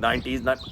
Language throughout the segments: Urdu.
90s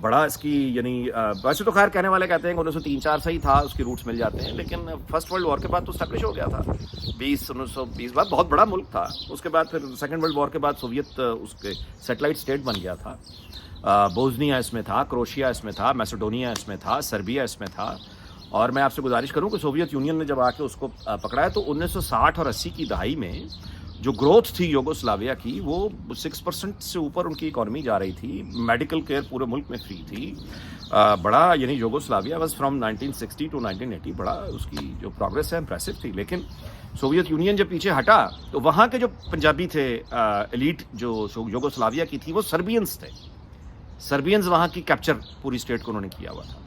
بڑا اس کی یعنی ویسے تو خیر کہنے والے کہتے ہیں کہ 1903-4 سے ہی تھا, اس کے روٹس مل جاتے ہیں, لیکن فرسٹ ورلڈ وار کے بعد تو اسٹیبلش ہو گیا تھا. 1920 بعد بہت بڑا ملک تھا. اس کے بعد پھر سیکنڈ ورلڈ وار کے بعد سوویت اس کے سیٹلائٹ اسٹیٹ بن گیا تھا. بوزنیا اس میں تھا, کروشیا اس میں تھا, میسیڈونیا اس میں تھا, سربیا اس میں تھا. اور میں آپ سے گزارش کروں کہ سوویت یونین نے جب آ کے اس کو پکڑا ہے تو 1960 اور 80 کی دہائی میں جو گروتھ تھی یوگوسلاویا کی وہ 6% سے اوپر ان کی اکانومی جا رہی تھی. میڈیکل کیئر پورے ملک میں فری تھی. بڑا یعنی یوگوسلاویا بس فرام 1960 ٹو 1980 بڑا اس کی جو پروگریس ہے امپریسو تھی. لیکن سوویت یونین جب پیچھے ہٹا تو وہاں کے جو پنجابی تھے ایلیٹ جو یوگوسلاویا کی تھی وہ سربینز تھے. سربینز وہاں کی کیپچر پوری اسٹیٹ کو انہوں نے کیا ہوا تھا.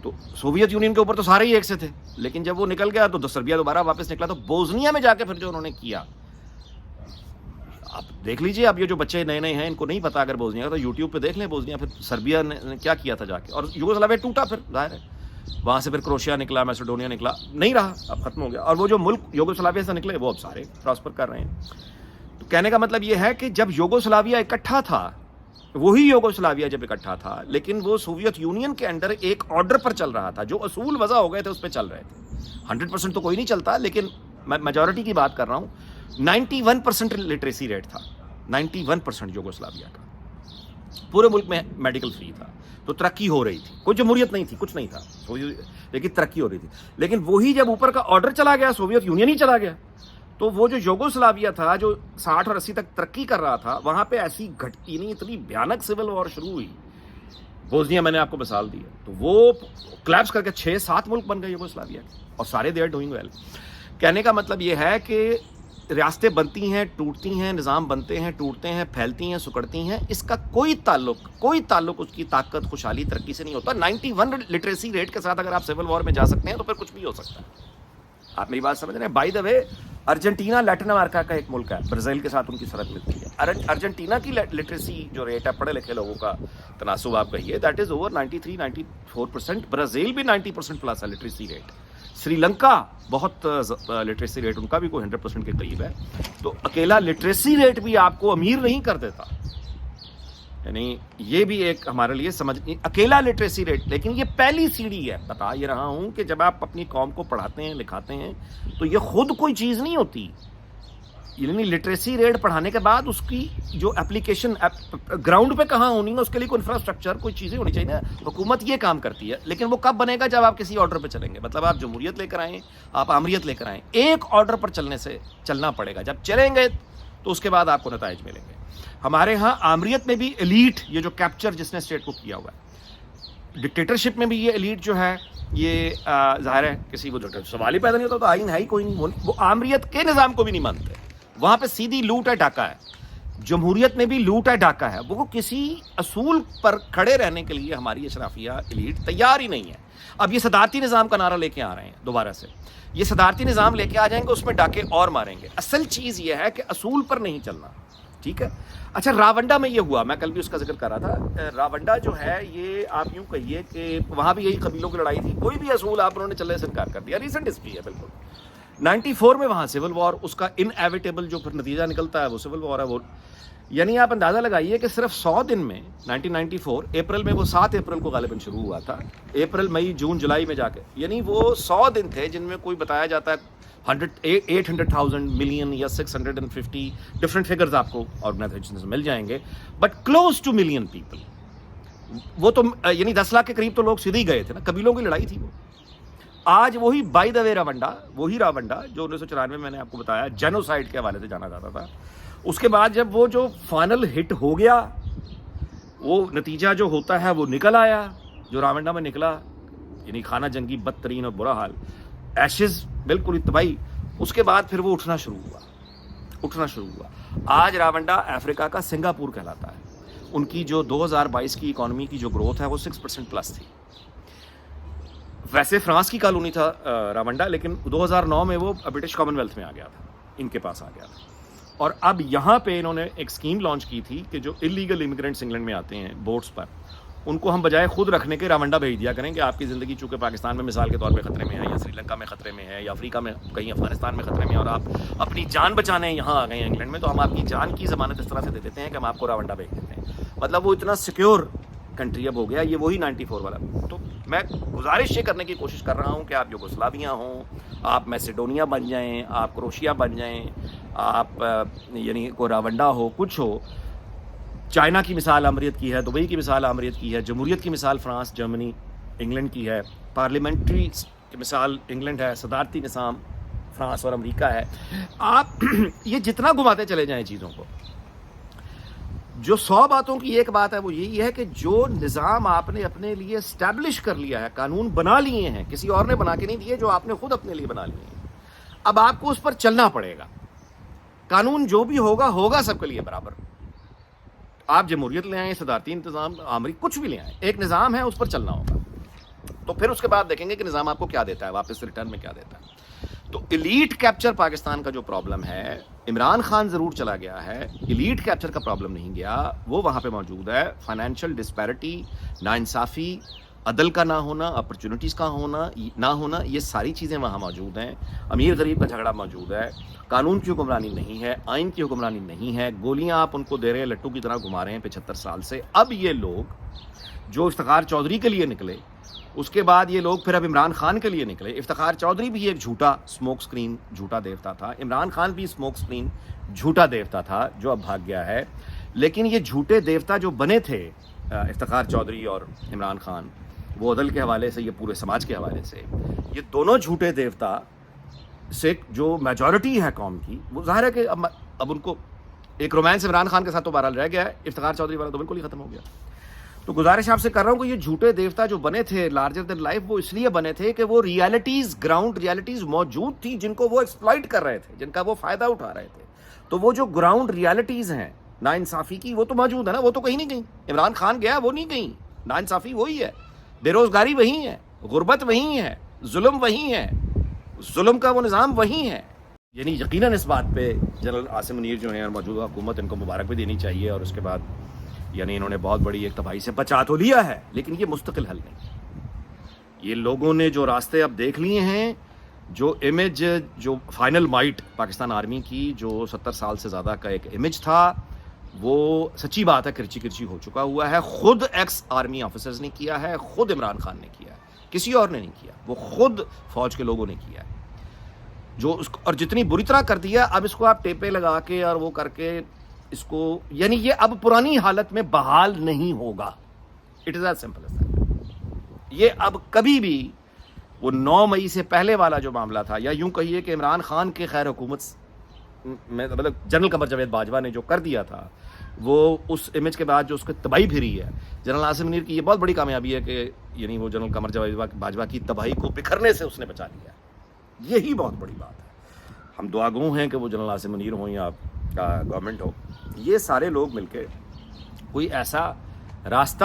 تو سوویت یونین کے اوپر تو سارے ہی ایک سے تھے, لیکن جب وہ نکل گیا تو سربیا دوبارہ واپس نکلا. تو بوزنیا میں جا کے پھر جو انہوں نے کیا آپ دیکھ لیجئے. اب یہ جو بچے نئے نئے ہیں ان کو نہیں پتا اگر بوزنیا کا, تو یوٹیوب پہ دیکھ لیں بوزنیا پھر سربیا نے کیا کیا تھا جا کے. اور یوگوسلاویا ٹوٹا پھر ظاہر ہے, وہاں سے پھر کروشیا نکلا, میسیڈونیا نکلا, نہیں رہا, اب ختم ہو گیا. اور وہ جو ملک یوگوسلاویا سے نکلے وہ اب سارے پراسپر کر رہے ہیں. تو کہنے کا مطلب یہ ہے کہ جب یوگوسلاویا اکٹھا تھا, وہی یوگوسلاویا جب اکٹھا تھا, لیکن وہ سوویت یونین کے انڈر ایک آرڈر پر چل رہا تھا. جو اصول وضع ہو گئے تھے اس پہ چل رہے تھے. 100% تو کوئی نہیں چلتا, لیکن میں میجورٹی کی بات کر رہا ہوں. 91% لٹریسی ریٹ تھا, 91% یوگوسلاویا کا. پورے ملک میں میڈیکل فری تھا. تو ترقی ہو رہی تھی, کوئی جمہوریت نہیں تھی, کچھ نہیں تھا, لیکن ترقی ہو رہی تھی. لیکن وہی جب اوپر کا آرڈر چلا گیا, سوویت یونین ہی چلا گیا, تو وہ جو یوگوسلاویا تھا جو 60 اور 80 تک ترقی کر رہا تھا, وہاں پہ ایسی گھٹتی نہیں, اتنی بھیانک سول وار شروع ہوئی. بوزنیا میں نے آپ کو مثال دی ہے, تو وہ کلیپس کر کے 6-7 ملک بن گئے یوگوسلاویا کے, اور سارے دے آر ڈوئنگ ویل. کہنے کا مطلب یہ ہے کہ ریاستیں بنتی ہیں, ٹوٹتی ہیں, نظام بنتے ہیں, ٹوٹتے ہیں, پھیلتی ہیں, سکڑتی ہیں, اس کا کوئی تعلق اس کی طاقت, خوشحالی, ترقی سے نہیں ہوتا. 91 لٹریسی ریٹ کے ساتھ اگر آپ سول وار میں جا سکتے ہیں تو پھر کچھ بھی ہو سکتا ہے. آپ میری بات سمجھ رہے ہیں؟ بائی دا وے, ارجنٹینا لیٹن امریکا کا ایک ملک ہے, برازیل کے ساتھ ان کی سرحد ملتی ہے. ارجنٹینا کی لٹریسی جو ریٹ ہے, پڑھے لکھے لوگوں کا تناسب آپ کہیے, دیٹ از اوور 93-94%. برازیل بھی 90% پلس ہے لٹریسی ریٹ. سری لنکا بہت لٹریسی ریٹ ان کا بھی کوئی 100% کے قریب ہے. تو اکیلا لٹریسی ریٹ بھی آپ کو امیر نہیں کر دیتا, یعنی یہ بھی ایک ہمارے لیے سمجھ, اکیلا لٹریسی ریٹ. لیکن یہ پہلی سیڑھی ہے. بتا یہ رہا ہوں کہ جب آپ اپنی قوم کو پڑھاتے ہیں, لکھاتے ہیں, تو یہ خود کوئی چیز نہیں ہوتی. یعنی لٹریسی ریٹ پڑھانے کے بعد اس کی جو اپلیکیشن گراؤنڈ پہ کہاں ہونی ہے, اس کے لیے کوئی انفراسٹرکچر, کوئی چیزیں ہونی چاہیے نا. حکومت یہ کام کرتی ہے, لیکن وہ کب بنے گا جب آپ کسی آرڈر پہ چلیں گے. مطلب آپ جمہوریت لے کر آئیں, آپ آمریت لے کر آئیں, ایک آرڈر پر چلنا پڑے گا. جب چلیں گے تو اس کے بعد آپ کو نتائج ملیں گے. ہمارے ہاں آمریت میں بھی ایلیٹ, یہ جو کیپچر جس نے اسٹیٹ کو کیا ہوا ہے, ڈکٹیٹرشپ میں بھی یہ ایلیٹ جو ہے, یہ ظاہر ہے کسی کو سوال ہی پیدا نہیں ہوتا, تو آئین ہے ہی کوئی نہیں. وہ آمریت کے نظام کو بھی نہیں مانتے. وہاں پہ سیدھی لوٹ ہے, ڈاکہ ہے. جمہوریت میں بھی لوٹ ہے, ڈاکہ ہے. وہ کسی اصول پر کھڑے رہنے کے لیے ہماری اشرافیہ ایلیٹ تیار ہی نہیں ہے. اب یہ صدارتی نظام کا نعرہ لے کے آ رہے ہیں دوبارہ سے. یہ صدارتی نظام لے کے آ جائیں گے, اس میں ڈاکے اور ماریں گے. اصل چیز یہ ہے کہ اصول پر نہیں چلنا. ٹھیک ہے. اچھا, راونڈا میں یہ ہوا, میں کل بھی اس کا ذکر کر رہا تھا. راونڈا جو ہے یہ آپ یوں کہیے کہ وہاں بھی یہی قبیلوں کی لڑائی تھی. کوئی بھی اصول آپ انہوں نے چلنے سے انکار کر دیا. ریسنٹ ہسٹری ہے بالکل. 94 میں وہاں سول وار, اس کا ان ایویٹیبل جو پھر نتیجہ نکلتا ہے وہ سول وار ہے. وہ یعنی آپ اندازہ لگائیے کہ صرف 100 دن میں 1994 اپریل میں, وہ 7 اپریل کو غالباً شروع ہوا تھا, اپریل, مئی, جون, جولائی میں جا کے, یعنی وہ 100 دن تھے جن میں کوئی بتایا جاتا ہے 800,000 ملین یا 650 ڈفرنٹ فگرز آپ کو آرگنائزیشن سے مل جائیں گے, but close to million people. وہ تو یعنی 10 لاکھ کے قریب تو لوگ سیدھے ہی گئے تھے نا, قبیلوں کی لڑائی تھی وہ. آج وہی بائی دا وے راونڈا, وہی راونڈا جو 1994 میں نے آپ کو بتایا جینوسائیڈ کے حوالے سے جانا جاتا تھا. اس کے بعد جب وہ جو فائنل ہٹ ہو گیا, وہ نتیجہ جو ہوتا ہے وہ نکل آیا, جو راونڈا میں نکلا, یعنی خانہ جنگی بدترین اور برا حال, ایشز بالکل تباہی. اس کے بعد پھر وہ اٹھنا شروع ہوا. آج راونڈا افریقہ کا سنگاپور کہلاتا ہے. ان کی جو 2022 کی اکانومی کی جو گروتھ ہے وہ 6% پلس تھی. ویسے فرانس کی کالونی تھا راونڈا, لیکن 2009 میں وہ برٹش کامن ویلتھ میں آ گیا تھا, ان کے پاس آ گیا تھا. اور اب یہاں پہ انہوں نے ایک اسکیم لانچ کی تھی کہ جو انلیگل امیگرینٹس انگلینڈ میں آتے ہیں بوٹس پر, ان کو ہم بجائے خود رکھنے کے راونڈا بھیج دیا کریں کہ آپ کی زندگی چونکہ پاکستان میں مثال کے طور پہ خطرے میں ہے, یا سری لنکا میں خطرے میں ہے, یا افریقہ میں کہیں افغانستان میں خطرے میں ہے, اور آپ اپنی جان بچانے یہاں آ گئے ہیں انگلینڈ میں, تو ہم آپ کی جان کی ضمانت اس طرح سے دے دیتے ہیں کہ ہم آپ کو راونڈا بھیج دیتے ہیں. مطلب وہ اتنا سیکیور کنٹری اب ہو گیا یہ وہی 94 والا. تو میں گزارش یہ کرنے کی کوشش کر رہا ہوں کہ آپ یوگوسلاویا ہوں, آپ میسیڈونیا بن جائیں, آپ کروشیا بن جائیں, آپ یعنی کو راونڈا ہو, کچھ ہو. چائنا کی مثال آمریت کی ہے, دبئی کی مثال آمریت کی ہے, جمہوریت کی مثال فرانس, جرمنی, انگلینڈ کی ہے, پارلیمنٹری کی مثال انگلینڈ ہے, صدارتی نظام فرانس اور امریکہ ہے. آپ یہ جتنا گھماتے چلے جائیں چیزوں کو, جو 100 باتوں کی ایک بات ہے وہ یہی ہے کہ جو نظام آپ نے اپنے لیے اسٹیبلش کر لیا ہے, قانون بنا لیے ہیں, کسی اور نے بنا کے نہیں دیے, جو آپ نے خود اپنے لیے بنا لیے ہیں, اب آپ کو اس پر چلنا پڑے گا. قانون جو بھی ہوگا ہوگا سب کے لیے برابر. آپ جمہوریت لے آئیں, صدارتی انتظام, امریکہ, کچھ بھی لے آئیں, ایک نظام ہے, اس پر چلنا ہوگا. تو پھر اس کے بعد دیکھیں گے کہ نظام آپ کو کیا دیتا ہے, واپس ریٹرن میں کیا دیتا ہے. تو ایلیٹ کیپچر پاکستان کا جو پرابلم ہے, عمران خان ضرور چلا گیا ہے, ایلیٹ کیپچر کا پرابلم نہیں گیا, وہ وہاں پہ موجود ہے. فائنینشیل ڈسپیرٹی, ناانصافی, عدل کا نہ ہونا, اپرچونٹیز کا نہ ہونا, یہ ساری چیزیں وہاں موجود ہیں. امیر غریب کا جھگڑا موجود ہے, قانون کی حکمرانی نہیں ہے, آئین کی حکمرانی نہیں ہے, گولیاں آپ ان کو دے رہے ہیں, لٹو کی طرح گھما رہے ہیں 75 سال سے. اب یہ لوگ جو افتخار چودھری کے لیے نکلے, اس کے بعد یہ لوگ پھر اب عمران خان کے لیے نکلے. افتخار چودھری بھی ایک جھوٹا اسموک سکرین, جھوٹا دیوتا تھا. عمران خان بھی اسموک سکرین, جھوٹا دیوتا تھا جو اب بھاگ گیا ہے. لیکن یہ جھوٹے دیوتا جو بنے تھے افتخار چودھری اور عمران خان, وہ عدل کے حوالے سے, یہ پورے سماج کے حوالے سے, یہ دونوں جھوٹے دیوتا سے جو میجورٹی ہے قوم کی, وہ ظاہر ہے کہ اب ان کو ایک رومانس عمران خان کے ساتھ تو بہرحال رہ گیا ہے, افتخار چودھری والا تو بالکل ہی ختم ہو گیا. تو گزارش آپ سے کر رہا ہوں کہ یہ جھوٹے دیوتا جو بنے تھے لارجر دین لائف, وہ اس لیے بنے تھے کہ وہ ریالٹیز, گراؤنڈ ریالٹیز موجود تھی جن کو وہ ایکسپلائٹ کر رہے تھے, جن کا وہ فائدہ اٹھا رہے تھے. تو وہ جو گراؤنڈ ریالٹیز ہیں ناانصافی کی, وہ تو موجود ہے نا, وہ تو کہیں نہیں گئی. عمران خان گیا, وہ نہیں گئی. ناانصافی وہی ہے, بے روزگاری وہی ہے, غربت وہی ہے, ظلم وہی ہے, ظلم کا وہ نظام وہی ہے. یعنی یقیناً اس بات پہ جنرل عاصم منیر جو ہیں اور موجودہ حکومت, ان کو مبارک بھی دینی چاہیے. اور اس کے بعد یعنی انہوں نے بہت بڑی ایک تباہی سے بچا تو لیا ہے, لیکن یہ مستقل حل نہیں. یہ لوگوں نے جو راستے اب دیکھ لیے ہیں, جو امیج, جو فائنل مائٹ پاکستان آرمی کی, جو 70 سال سے زیادہ کا ایک امیج تھا, وہ سچی بات ہے کرچی کرچی ہو چکا ہوا ہے. خود ایکس آرمی آفیسرز نے کیا ہے, خود عمران خان نے کیا ہے, کسی اور نے نہیں کیا, وہ خود فوج کے لوگوں نے کیا ہے. جو اس کو, اور جتنی بری طرح کر دیا, اب اس کو آپ ٹیپے لگا کے اور وہ کر کے اس کو, یعنی یہ اب پرانی حالت میں بحال نہیں ہوگا. It is as simple as that. یہ اب کبھی بھی وہ 9 مئی سے پہلے والا جو معاملہ تھا, یا یوں کہیے کہ عمران خان کے خیر حکومت میں, مطلب جنرل قمر جاوید باجوہ نے جو کر دیا تھا, وہ اس امیج کے بعد جو اس کو تباہی پھری ہے, جنرل عاصم منیر کی یہ بہت بڑی کامیابی ہے کہ یعنی وہ جنرل قمر جاوید باجوہ کی تباہی کو بکھرنے سے اس نے بچا لیا. یہی بہت بڑی بات ہے. ہم دعا گو ہیں کہ وہ جنرل عاصم منیر ہوں یا گورنمنٹ ہو, یہ سارے لوگ مل کے کوئی ایسا راستہ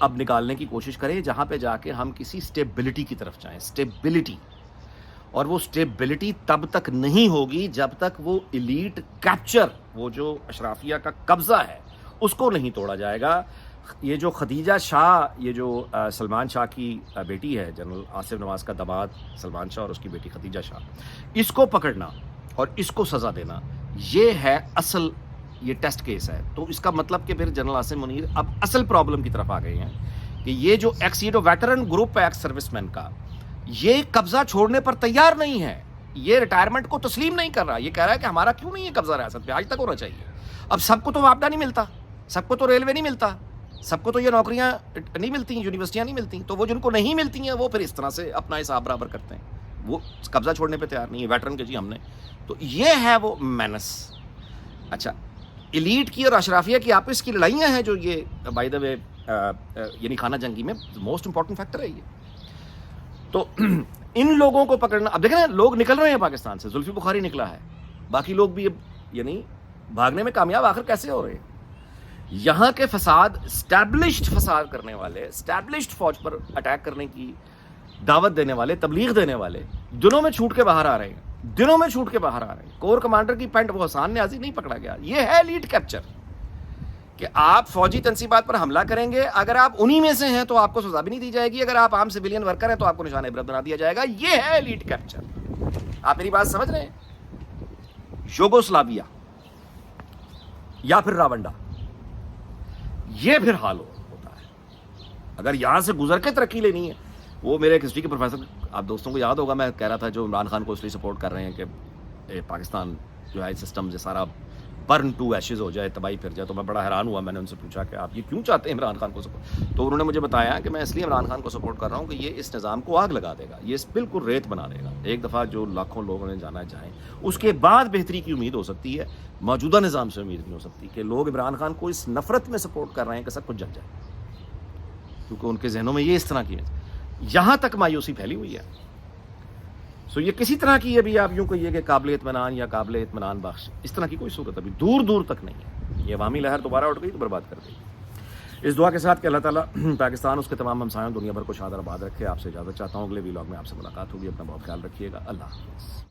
اب نکالنے کی کوشش کریں جہاں پہ جا کے ہم کسی سٹیبلٹی کی طرف جائیں. سٹیبلٹی, اور وہ سٹیبلٹی تب تک نہیں ہوگی جب تک وہ ایلیٹ کیپچر, وہ جو اشرافیہ کا قبضہ ہے, اس کو نہیں توڑا جائے گا. یہ جو خدیجہ شاہ, یہ جو سلمان شاہ کی بیٹی ہے, جنرل آصف نواز کا داماد سلمان شاہ اور اس کی بیٹی خدیجہ شاہ, اس کو پکڑنا اور اس کو سزا دینا, یہ ہے اصل, یہ ٹیسٹ کیس ہے. تو اس کا مطلب کہ پھر جنرل عاصم منیر اب اصل پرابلم کی طرف آ گئے ہیں کہ یہ جو ویٹرن گروپ ہے ایکس سروس مین کا, یہ قبضہ چھوڑنے پر تیار نہیں ہے. یہ ریٹائرمنٹ کو تسلیم نہیں کر رہا. یہ کہہ رہا ہے کہ ہمارا کیوں نہیں ہے قبضہ ریاست پہ, آج تک ہونا چاہیے. اب سب کو تو معاوضہ نہیں ملتا, سب کو تو ریلوے نہیں ملتا, سب کو تو یہ نوکریاں نہیں ملتی, یونیورسٹیاں نہیں ملتی. تو وہ جن کو نہیں ملتی ہیں وہ پھر اس طرح سے اپنا حساب برابر کرتے ہیں. وہ قبضہ چھوڑنے پہ تیار نہیں ہے ویٹرن کے, جی ہم نے. تو یہ ہے وہ مینس. اچھا, ایلیٹ کی اور اشرافیہ کی آپس کی لڑائیاں ہیں جو یہ بائی دا وے یعنی خانہ جنگی میں موسٹ امپورٹنٹ فیکٹر ہے یہ. تو ان لوگوں کو پکڑنا, اب دیکھیں نا لوگ نکل رہے ہیں پاکستان سے, زلفی بخاری نکلا ہے, باقی لوگ بھی اب یعنی بھاگنے میں کامیاب آخر کیسے ہو رہے ہیں. یہاں کے فساد, اسٹیبلشڈ فساد کرنے والے, اسٹیبلشڈ فوج پر اٹیک کرنے کی دعوت دینے والے, تبلیغ دینے والے دنوں میں چھوٹ کے باہر آ رہے ہیں, دنوں میں چھوٹ کے باہر آ رہے ہیں. کور کمانڈر کی پینٹ وہ حسان نیازی نہیں پکڑا گیا. یہ ہے ایلیٹ کیپچر کہ آپ فوجی تنصیبات پر حملہ کریں گے, اگر آپ انہی میں سے ہیں تو آپ کو سزا بھی نہیں دی جائے گی, اگر آپ عام سویلین ورکر ہیں تو آپ کو نشان عبرت بنا دیا جائے گا. یہ ہے ایلیٹ کیپچر. آپ میری بات سمجھ رہے ہیں. یوگوسلاویا یا پھر راونڈا, یہ پھر حال ہوتا ہے. اگر یہاں سے گزر کے ترقی لینی ہے. وہ میرے ایک ہسٹری کے پروفیسر, آپ دوستوں کو یاد ہوگا, میں کہہ رہا تھا جو عمران خان کو اس لیے سپورٹ کر رہے ہیں کہ پاکستان جو ہے سسٹم سے سارا برن ٹو ایشز ہو جائے, تباہی پھر جائے. تو میں بڑا حیران ہوا, میں نے ان سے پوچھا کہ آپ یہ کیوں چاہتے ہیں عمران خان کو سپورٹ. تو انہوں نے مجھے بتایا کہ میں اس لیے عمران خان کو سپورٹ کر رہا ہوں کہ یہ اس نظام کو آگ لگا دے گا, یہ بالکل ریت بنا دے گا. ایک دفعہ جو لاکھوں لوگوں نے جانا چاہیں, اس کے بعد بہتری کی امید ہو سکتی ہے, موجودہ نظام سے امید نہیں ہو سکتی کہ لوگ عمران خان کو اس نفرت میں سپورٹ کر رہے ہیں کہ سب کچھ جل جائے, کیونکہ ان کے ذہنوں میں یہ اس طرح کی ہے. یہاں تک مایوسی پھیلی ہوئی ہے. سو یہ کسی طرح کی ابھی آپ یوں کہیے کہ قابل اطمینان یا قابل اطمینان بخش, اس طرح کی کوئی صورت ابھی دور دور تک نہیں ہے. یہ عوامی لہر دوبارہ اٹھ گئی تو برباد کر گئی. اس دعا کے ساتھ کہ اللہ تعالیٰ پاکستان اس کے تمام ہمسایوں دنیا بھر کو شاد اور آباد رکھے. آپ سے اجازت چاہتا ہوں, اگلے ویلاگ میں آپ سے ملاقات ہوگی. اپنا بہت خیال رکھیے گا. اللہ حافظ.